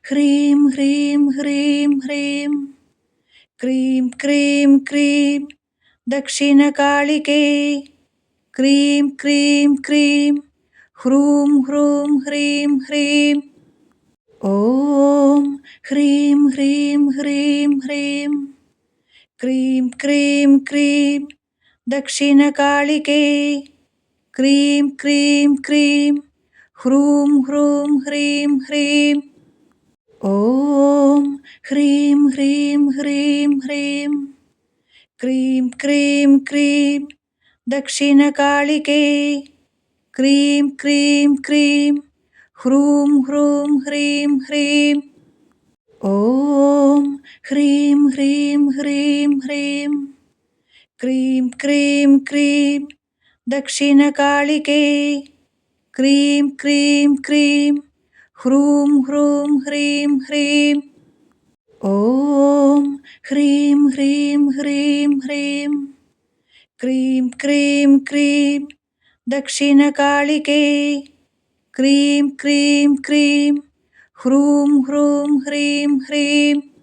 ഹ്രീം ഹ്രീം ഹ്രീം ഹ്രീം. ക്രീം ക്രീം ക്രീം ദക്ഷിണകാളികേ. ക്രീം ക്രീം ക്രീം ഹ്രൂം ഹ്രൂം ഹ്രീം ഹ്രീം. ഓം ഹ്രീം ഹ്രീം ഹ്രീം ഹ്രീം. ക്രീം ക്രീം ക്രീം ദക്ഷിണകാളികേ. ക്രീം ക്രീം ക്രീം ഹ്രൂം ഹ്രൂം ഹ്രീം ഹ്രീം. ഓം ഹ്രീം ഹ്രീം ഹ്രീം ഹ്രീം. ക്രീം ക്രീം ക്രീം ദക്ഷിണകാളികേ. ക്രീം ക്രീം ക്രീം ഹ്രൂം ഹ്രൂം ഹ്രീം ഹ്രീം. ഓം ഹ്രീം ഹ്രീം ഹ്രീം ഹ്രീം. ക്രീം ക്രീം ക്രീം ദക്ഷിണകാളികേ. ക്രീം ക്രീം ക്രീം ഹ്രൂം ഹ്രൂം ഹ്രീം ഹ്രീം. ഓം ഹ്രീം ഹ്രീം ഹ്രീം ഹ്രീം. ക്രീം ക്രീം ക്രീം ദക്ഷിണകാളികേ. ക്രീം ക്രീം ക്രീം ഹ്രൂം ഹ്രൂം ഹ്രീം ഹ്രീം.